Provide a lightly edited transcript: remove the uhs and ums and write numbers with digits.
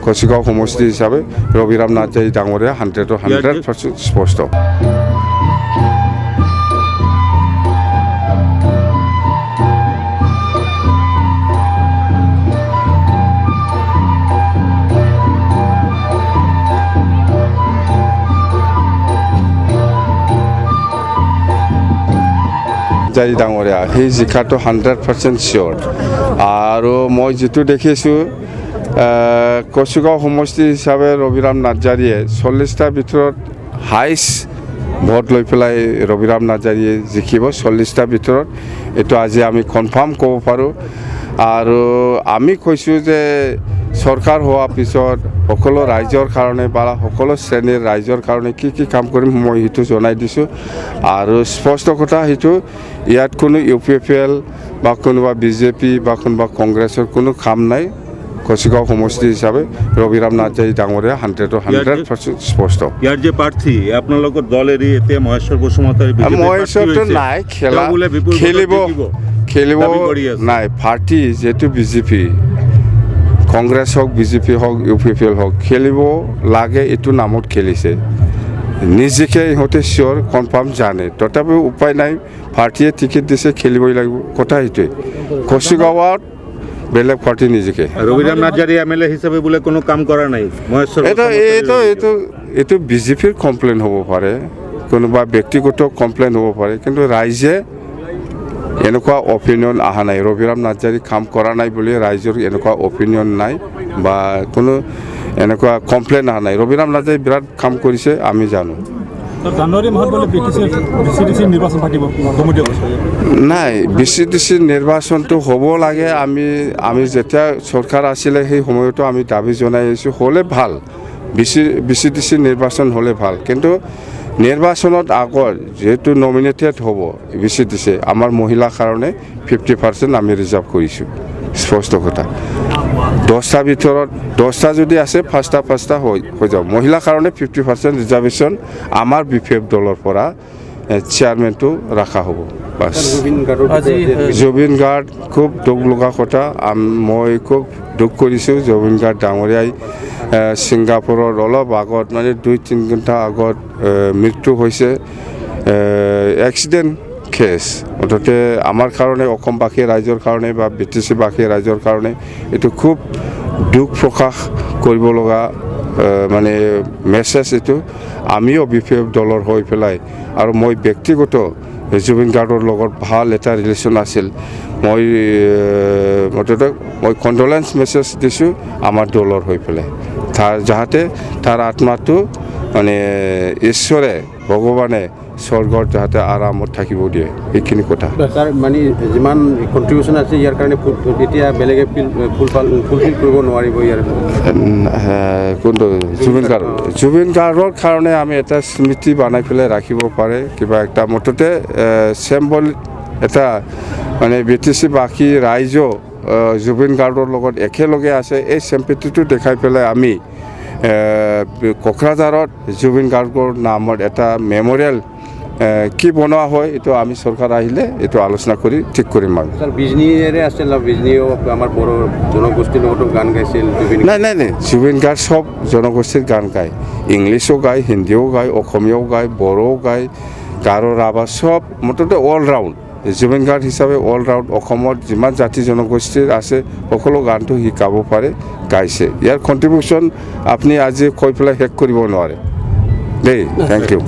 কচিগাঁও সমষ্টি হিচাপে ৰবিৰাম নাৰ্জাৰী ডাঙৰীয়া 100% স্পষ্ট। নাৰ্জাৰী ডাঙৰীয়া সেই জিকাটো 100% চিয়'ৰ। আৰু মই যিটো দেখিছোঁ কচুগাঁও সমষ্টি হিচাপে ৰবিৰাম নাৰ্জাৰীয়ে 40টাৰ ভিতৰত হাইষ্ট ভোট লৈ পেলাই ৰবিৰাম নাৰ্জাৰীয়ে জিকিব 40টাৰ ভিতৰত। এইটো আজি আমি কনফাৰ্ম ক'ব পাৰোঁ। আৰু আমি কৈছোঁ যে চৰকাৰ হোৱাৰ পিছত সকলো ৰাইজৰ কাৰণে বা সকলো শ্ৰেণীৰ ৰাইজৰ কাৰণে কি কি কাম কৰিম মই সেইটো জনাই দিছোঁ। আৰু স্পষ্ট কথা সেইটো ইয়াত কোনো UPPL বা কোনোবা BJP বা কোনোবা কংগ্ৰেছৰ কোনো কাম নাই। কচিগাঁও সমষ্টি হিচাপে ৰবিৰাম নাৰ্জাৰী ডাঙৰীয়া 100% স্পষ্ট। ইয়াৰ যে প্ৰাৰ্থী আপোনালোকৰ দলেৰে এতিয়া মহেশ্বৰ বসুমতাৰী মহেশ্বৰটো নাই খেলিব নাই পাৰ্টি যিহেতু BJP কংগ্ৰেছ হওক BJP হওক UPPL হওক খেলিব লাগে এইটো নামত খেলিছে। নিজকে ইহঁতে চিয়'ৰ কনফাৰ্ম জানে তথাপিও উপায় নাই পাৰ্টীয়ে টিকেট দিছে খেলিবই লাগিব কথা সেইটোৱে। কচুগাঁৱত বেলেগ পাৰ্টি নিজকে ৰবিৰাম নাৰ্জাৰী MLA হিচাপে বোলে কোনো কাম কৰা নাই এইটো BJPৰ কমপ্লেইন হ'ব পাৰে কোনোবা ব্যক্তিগত কমপ্লেইন হ'ব পাৰে কিন্তু ৰাইজে এনেকুৱা অপিনিয়ন অহা নাই ৰবিৰাম নাৰ্জাৰী কাম কৰা নাই বুলি ৰাইজৰ এনেকুৱা অপিনিয়ন নাই বা কোনো এনেকুৱা কমপ্লেইন অহা নাই। ৰবিৰাম নাৰ্জাৰী বিৰাট কাম কৰিছে আমি জানো। জানুৱাৰী মাহত বোলে BCDC নিৰ্বাচন পাতিব নাই BCDC নিৰ্বাচনটো হ'ব লাগে। আমি যেতিয়া চৰকাৰ আছিলে সেই সময়তো আমি দাবী জনাই আহিছোঁ হ'লে ভাল BCDC নিৰ্বাচন হ'লে ভাল। কিন্তু নিৰ্বাচনত আগত যিহেতু নমিনেটেড হ'ব BCDC আমাৰ মহিলাৰ কাৰণে 50% আমি ৰিজাৰ্ভ কৰিছোঁ স্পষ্ট কথা। 10টাৰ ভিতৰত 10টা যদি আছে 5টা হৈ যাব। মহিলাৰ কাৰণে 50% ৰিজাৰ্ভেশ্যন আমাৰ BPF দলৰ পৰা চেয়াৰমেনটো ৰখা হ'ব বাছ। জুবিন গাৰ্ড খুব দুখ লগা কথা। মই খুব দুখ কৰিছোঁ জুবিন গাৰ্ড ডাঙৰীয়াই ছিংগাপুৰৰ অলপ আগত মানে 2-3 ঘণ্টা আগত মৃত্যু হৈছে এক্সিডেণ্ট কেছ। মুঠতে আমাৰ কাৰণে অসমবাসী ৰাইজৰ কাৰণে বা BTC-বাসী ৰাইজৰ কাৰণে এইটো খুব দুখ প্ৰকাশ কৰিব লগা মানে মেছেজ এইটো। আমিও BPF দলৰ হৈ পেলাই আৰু মই ব্যক্তিগত জুবিন গাৰ্ডৰ লগত ভাল এটা ৰিলেশ্যন আছিল। মই কণ্ডোলেন্স মেছেজ দিছোঁ আমাৰ দলৰ হৈ পেলাই যাতে তাৰ আত্মাটো মানে ঈশ্বৰে ভগৱানে স্বৰ্গত যাতে আৰামত থাকিব দিয়ে এইখিনি কথা। ছাৰ মানে যিমান কণ্ট্ৰিবিউশ্যন আছে ইয়াৰ কাৰণে এতিয়া বেলেগে ফুলফিল কৰিব নোৱাৰিব ইয়াৰ কোনটো জুবিন গাৰ্ডৰ কাৰণে আমি এটা স্মৃতি বনাই পেলাই ৰাখিব পাৰে কিবা একটা মুঠতে চেম্বল এটা মানে BTC-বাসী ৰাইজো জুবিন গাৰ্ডৰ লগত একেলগে আছে এই চেম্পিটিটো দেখাই পেলাই আমি কোকৰাঝাৰত জুবিন গাৰ্ডৰ নামত এটা মেমৰিয়েল কি বনোৱা হয় এইটো আমি চৰকাৰ আহিলে এইটো আলোচনা কৰি ঠিক কৰিম। আৰু বিজনীৰে আছিল বিজনীও আমাৰ বড়ো জনগোষ্ঠীৰ লগতো গান গাইছিল। নাই জুবিন গাৰ্ড চব জনগোষ্ঠীৰ গান গায় ইংলিছো গায় হিন্দীও গায় অসমীয়াও গায় বড়োও গায় গাৰো ৰাভা চব মুঠতে অলৰাউণ্ড জুবিন গাৰ্ড হিচাপে অলৰাউণ্ড অসমত যিমান জাতি জনগোষ্ঠীৰ আছে সকলো গানটো শিকাব পাৰে গাইছে। ইয়াৰ কণ্ট্ৰিবিউশ্যন আপুনি আজি কৈ পেলাই শেষ কৰিব নোৱাৰে দেই। Thank U.